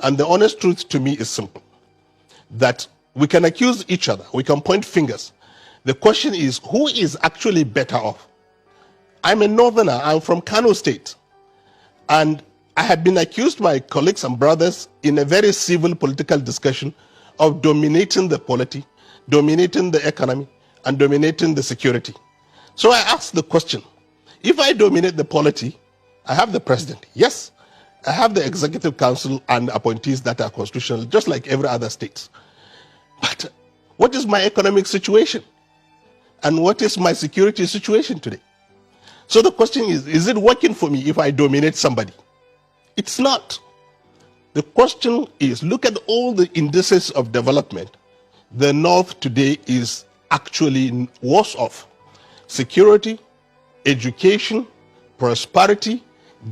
And the honest truth to me is simple, that we can accuse each other, we can point fingers. The question is, who is actually better off? I'm a northerner, I'm from Kano State, and I have been accused by colleagues and brothers in a very civil political discussion of dominating the polity, dominating the economy, and dominating the security. So I asked the question, if I dominate the polity, I have the president, yes, I have the executive council and appointees that are constitutional, just like every other state. But what is my economic situation? And what is my security situation today? So the question is it working for me if I dominate somebody? It's not. The question is, look at all the indices of development. The North today is actually worse off. Security, education, prosperity,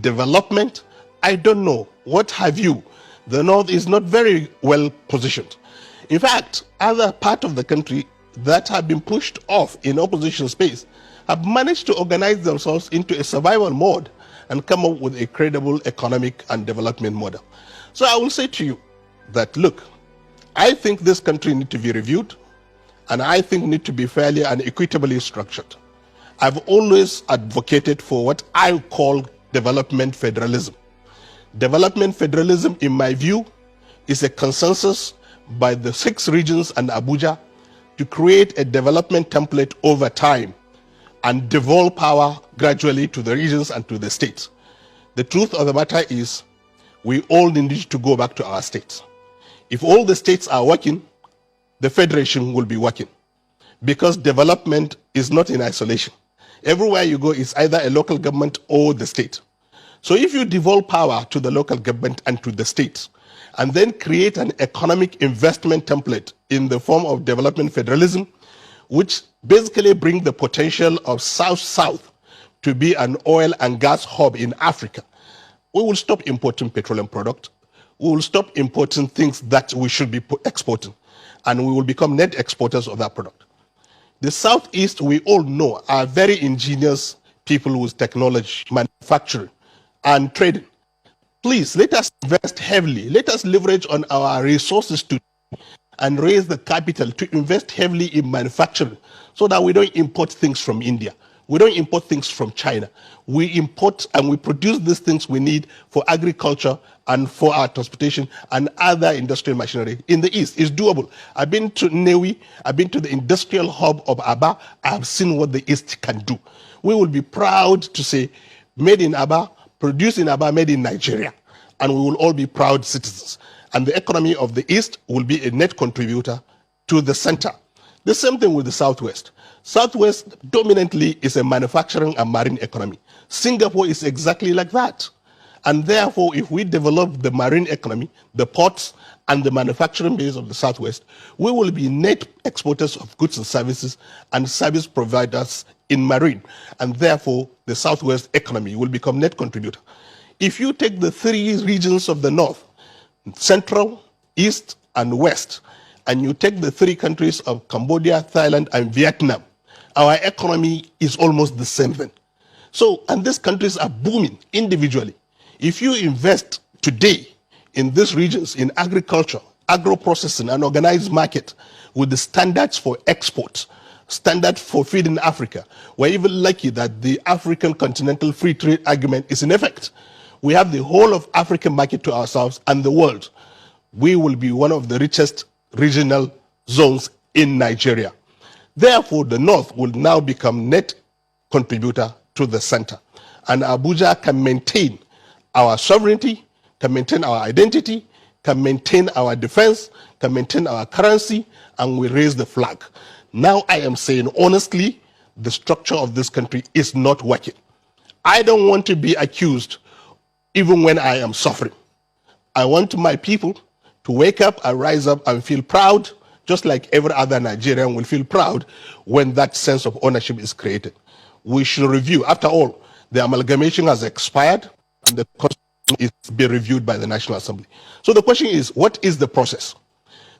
development, I don't know, what have you? The North is not very well positioned. In fact, other parts of the country that have been pushed off in opposition space have managed to organize themselves into a survival mode and come up with a credible economic and development model. So I will say to you that, look, I think this country needs to be reviewed, and I think need to be fairly and equitably structured. I've always advocated for what I call development federalism. Development federalism, in my view, is a consensus by the 6 regions and Abuja to create a development template over time and devolve power gradually to the regions and to the states. The truth of the matter is, we all need to go back to our states. If all the states are working, the federation will be working, because development is not in isolation. Everywhere you go is either a local government or the state. So if you devolve power to the local government and to the states, and then create an economic investment template in the form of development federalism, which basically bring the potential of South-South to be an oil and gas hub in Africa, we will stop importing petroleum products. We will stop importing things that we should be exporting, and we will become net exporters of that product. The Southeast, we all know, are very ingenious people with technology, manufacturing, and trading. Please, let us invest heavily. Let us leverage on our resources to and raise the capital to invest heavily in manufacturing, so that we don't import things from India. We don't import things from China. We import and we produce these things we need for agriculture and for our transportation and other industrial machinery in the East. It's doable. I've been to Newi, I've been to the industrial hub of Aba. I have seen what the East can do. We will be proud to say, made in Aba, produced in Aba, made in Nigeria. And we will all be proud citizens. And the economy of the East will be a net contributor to the center. The same thing with the Southwest. Southwest dominantly is a manufacturing and marine economy. Singapore is exactly like that. And therefore, if we develop the marine economy, the ports, and the manufacturing base of the Southwest, we will be net exporters of goods and services and service providers in marine. And therefore, the Southwest economy will become net contributor. If you take the 3 regions of the North, Central, East, and West, and you take the 3 countries of Cambodia, Thailand, and Vietnam, our economy is almost the same thing. So, and these countries are booming individually. If you invest today in these regions in agriculture, agro-processing, and organized market with the standards for export, standard for feeding Africa, we're even lucky that the African Continental Free Trade Agreement is in effect. We have the whole of African market to ourselves and the world. We will be one of the richest regional zones in Nigeria. Therefore, the North will now become net contributor to the center. And Abuja can maintain our sovereignty, can maintain our identity, can maintain our defense, can maintain our currency, and we raise the flag. Now I am saying honestly, the structure of this country is not working. I don't want to be accused even when I am suffering. I want my people to wake up and rise up and feel proud, just like every other Nigerian will feel proud when that sense of ownership is created. We should review. After all, the amalgamation has expired and the constitution is being reviewed by the National Assembly. So the question is, what is the process?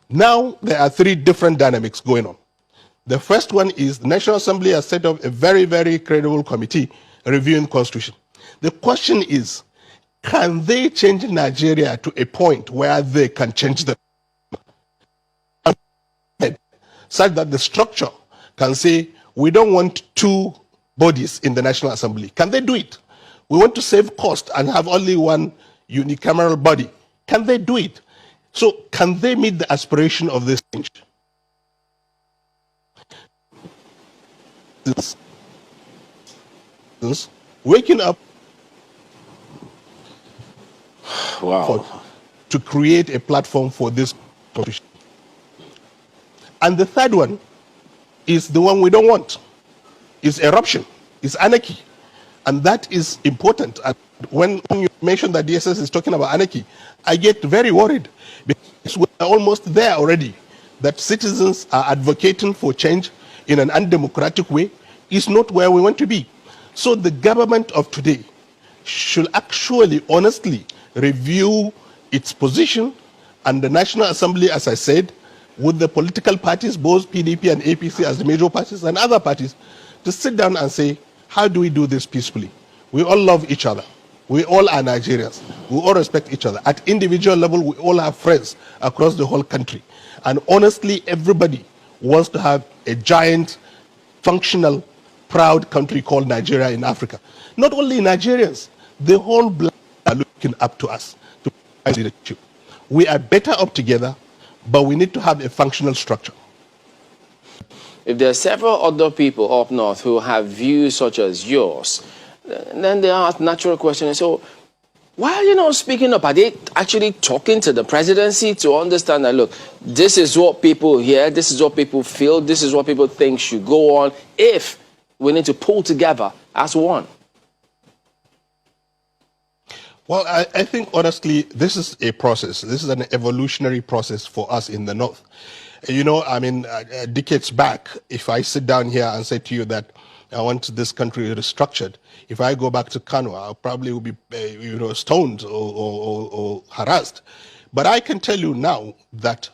Now there are 3 different dynamics going on. The first one is the National Assembly has set up a very, very credible committee reviewing constitution. The question is, can they change Nigeria to a point where they can change the such that the structure can say, we don't want two bodies in the National Assembly? Can they do it? We want to save cost and have only one unicameral body. Can they do it? So can they meet the aspiration of this change? Waking up to create a platform for this competition. And the third one is the one we don't want. It's eruption, it's anarchy. And that is important. And when you mention that DSS is talking about anarchy, I get very worried because we're almost there already. That citizens are advocating for change in an undemocratic way is not where we want to be. So the government of today should actually honestly review its position, and the National Assembly, as I said, with the political parties, both PDP and APC as the major parties and other parties, to sit down and say, how do we do this peacefully? We all love each other. We all are Nigerians. We all respect each other. At individual level, we all have friends across the whole country. And honestly, everybody wants to have a giant, functional, proud country called Nigeria in Africa. Not only Nigerians, the whole black are looking up to us to provide leadership. We are better up together, but we need to have a functional structure. If there are several other people up north who have views such as yours, then there are natural questions. So why are you not speaking up? Are they actually talking to the presidency to understand that, look, this is what people hear, this is what people feel, this is what people think should go on, if we need to pull together as one? Well, I think, honestly, this is a process. This is an evolutionary process for us in the North. You know, I mean, decades back, if I sit down here and say to you that I want this country restructured, if I go back to Kano, I probably will be, stoned or harassed. But I can tell you now that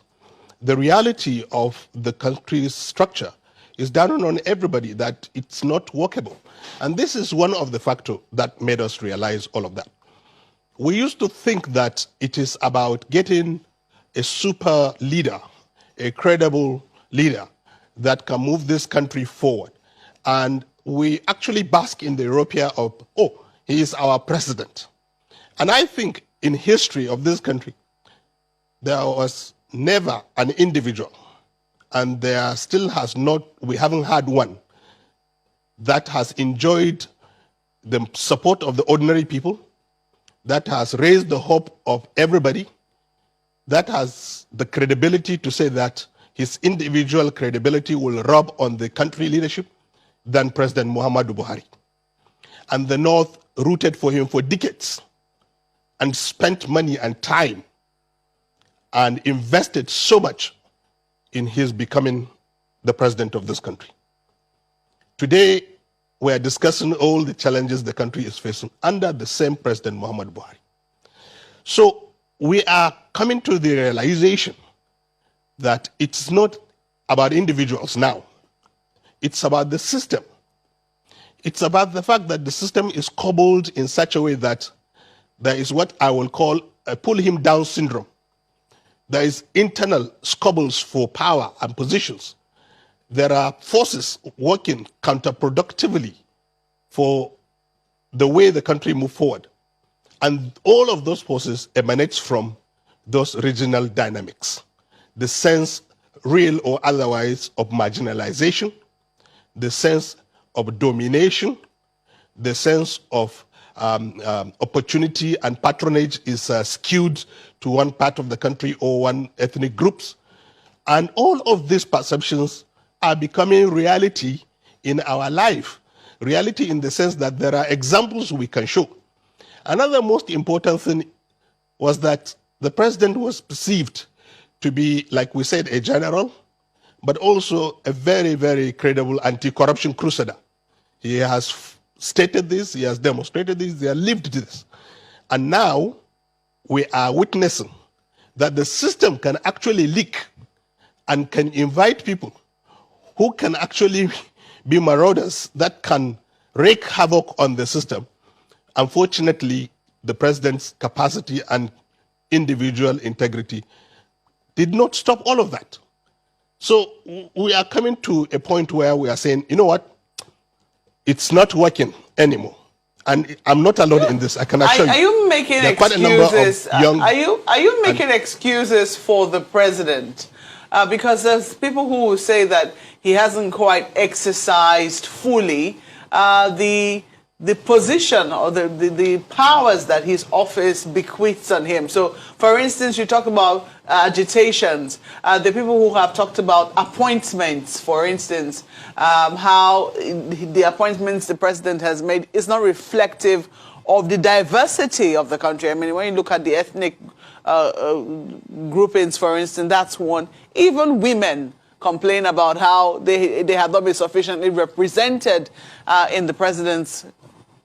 the reality of the country's structure is down on everybody, that it's not workable. And this is one of the factors that made us realize all of that. We used to think that it is about getting a super leader, a credible leader that can move this country forward. And we actually bask in the Europia of, oh, he is our president. And I think in history of this country, there was never an individual, and there still has not, we haven't had one, that has enjoyed the support of the ordinary people, that has raised the hope of everybody, that has the credibility to say that his individual credibility will rub on the country leadership than President Muhammadu Buhari. And the North rooted for him for decades and spent money and time and invested so much in his becoming the president of this country. Today, we are discussing all the challenges the country is facing under the same President Muhammadu Buhari. So we are coming to the realization that it's not about individuals now. It's about the system. It's about the fact that the system is cobbled in such a way that there is what I will call a pull him down syndrome. There is internal squabbles for power and positions. There are forces working counterproductively for the way the country moves forward. And all of those forces emanates from those regional dynamics. The sense, real or otherwise, of marginalization, the sense of domination, the sense of opportunity and patronage is skewed to one part of the country or one ethnic groups. And all of these perceptions are becoming reality in our life. Reality in the sense that there are examples we can show. Another most important thing was that the president was perceived to be, like we said, a general, but also a very, very credible anti-corruption crusader. He has stated this, he has demonstrated this, he has lived this. And now we are witnessing that the system can actually leak and can invite people who can actually be marauders that can wreak havoc on the system. Unfortunately, the president's capacity and individual integrity did not stop all of that. So we are coming to a point where we are saying, you know what, it's not working anymore. And I'm not alone in this. I can assure you. Are you making there are quite a number of young are you making excuses for the president? Because there's people who will say that he hasn't quite exercised fully the position or the powers that his office bequeaths on him. So, for instance, you talk about agitations. The people who have talked about appointments, for instance, how the appointments the president has made is not reflective of the diversity of the country. I mean, when you look at the ethnic groupings, for instance, that's one. Even women complain about how they have not been sufficiently represented in the president's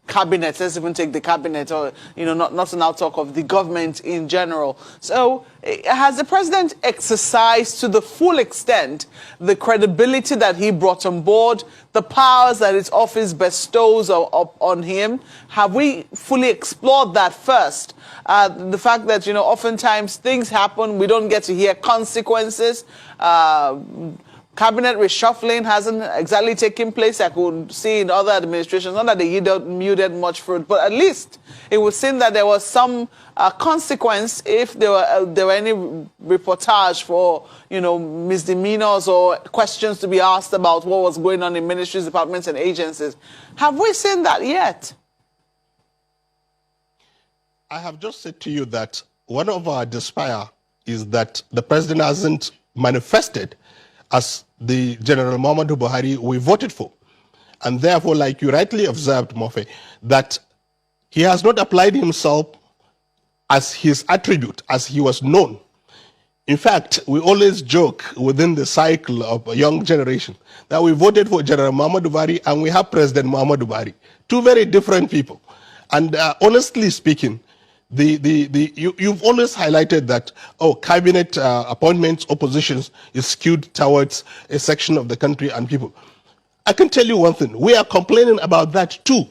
cabinet. Let's even take the cabinet, or not to now talk of the government in general. So has the president exercised to the full extent the credibility that he brought on board, the powers that his office bestows on him? Have we fully explored that first? The fact that oftentimes things happen, we don't get to hear consequences. Cabinet reshuffling hasn't exactly taken place. I could see in other administrations, not that they yielded much fruit, but at least it would seem that there was some consequence if there were any reportage for misdemeanors or questions to be asked about what was going on in ministries, departments, and agencies. Have we seen that yet? I have just said to you that one of our despair is that the president hasn't manifested as the General Muhammadu Buhari we voted for. And therefore, like you rightly observed, Mofe, that he has not applied himself as his attribute, as he was known. In fact, we always joke within the cycle of a young generation that we voted for General Muhammadu Buhari and we have President Muhammadu Buhari. Two very different people. And honestly speaking, you've always highlighted that, cabinet appointments, oppositions is skewed towards a section of the country and people. I can tell you one thing, we are complaining about that too.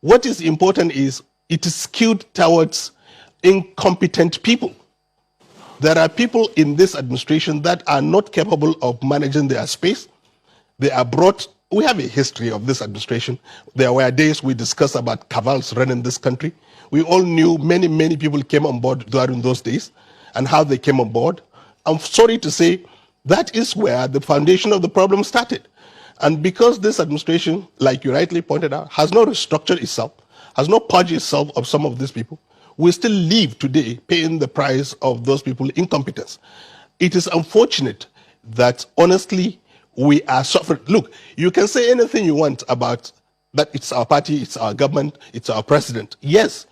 What is important is it is skewed towards incompetent people. There are people in this administration that are not capable of managing their space. They are brought. We have a history of this administration. There were days we discussed about cabals running this country. We all knew many people came on board during those days and how they came on board. I'm sorry to say that is where the foundation of the problem started. And because this administration, like you rightly pointed out, has not restructured itself, has not purged itself of some of these people, we still live today paying the price of those people's incompetence. It is unfortunate that honestly we are suffering. Look, you can say anything you want about that it's our party, it's our government, it's our president. Yes,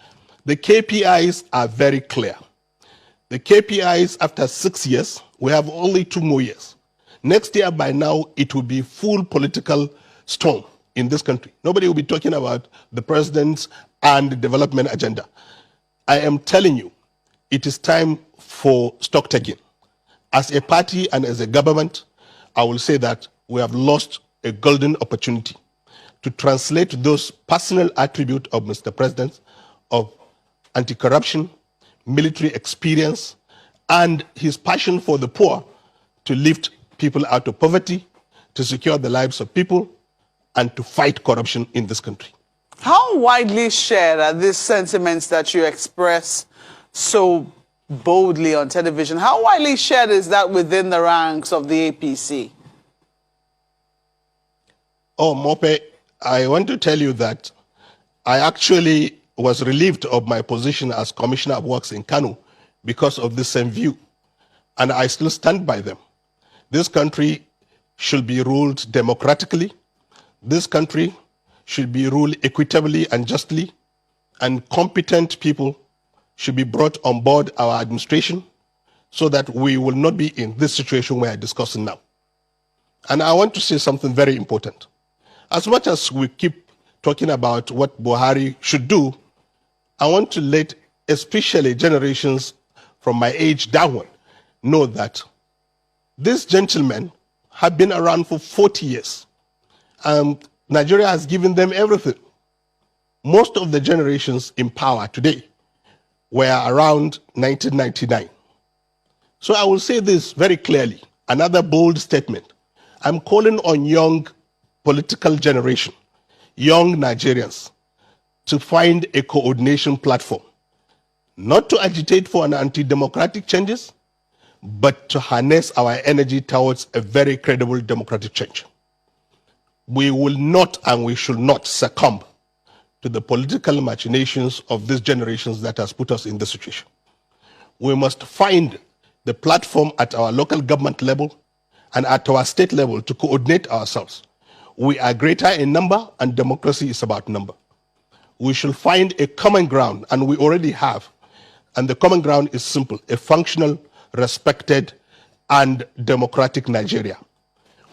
the KPIs are very clear. The KPIs after 6 years, we have only 2 more years. Next year, by now, it will be full political storm in this country. Nobody will be talking about the president's and the development agenda. I am telling you, it is time for stock taking. As a party and as a government, I will say that we have lost a golden opportunity to translate those personal attributes of Mr. President, of anti-corruption, military experience, and his passion for the poor to lift people out of poverty, to secure the lives of people, and to fight corruption in this country. How widely shared are these sentiments that you express so boldly on television? How widely shared is that within the ranks of the APC? Oh, Mope, I want to tell you that I actually was relieved of my position as Commissioner of Works in Kano because of the same view. And I still stand by them. This country should be ruled democratically. This country should be ruled equitably and justly. And competent people should be brought on board our administration so that we will not be in this situation we are discussing now. And I want to say something very important. As much as we keep talking about what Buhari should do, I want to let especially generations from my age downward know that these gentlemen have been around for 40 years. Nigeria has given them everything. Most of the generations in power today were around 1999. So I will say this very clearly, another bold statement. I'm calling on young political generation, young Nigerians, to find a coordination platform, not to agitate for an anti-democratic changes, but to harness our energy towards a very credible democratic change. We will not and we should not succumb to the political machinations of these generations that has put us in this situation. We must find the platform at our local government level and at our state level to coordinate ourselves. We are greater in number and democracy is about number. We should find a common ground, and we already have. And the common ground is simple: a functional, respected, and democratic Nigeria.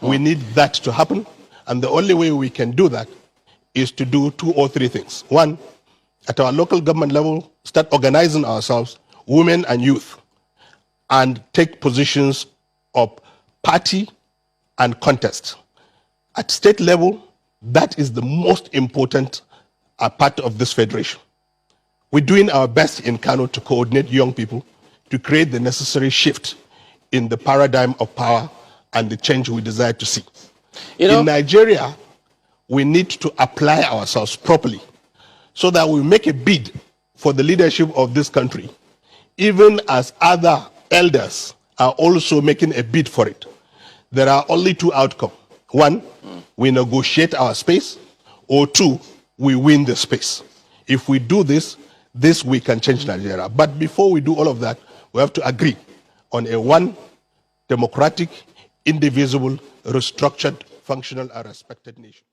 We need that to happen, and the only way we can do that is to do 2 or 3 things. One, at our local government level, start organizing ourselves, women and youth, and take positions of party and contest. At state level, that is the most important part of this federation. We're doing our best in Kano to coordinate young people to create the necessary shift in the paradigm of power and the change we desire to see. In Nigeria, we need to apply ourselves properly so that we make a bid for the leadership of this country, even as other elders are also making a bid for it. There are only 2 outcomes. 1, we negotiate our space, or 2, we win the space. If we do this, we can change Nigeria. But before we do all of that, we have to agree on a one democratic, indivisible, restructured, functional, and respected nation.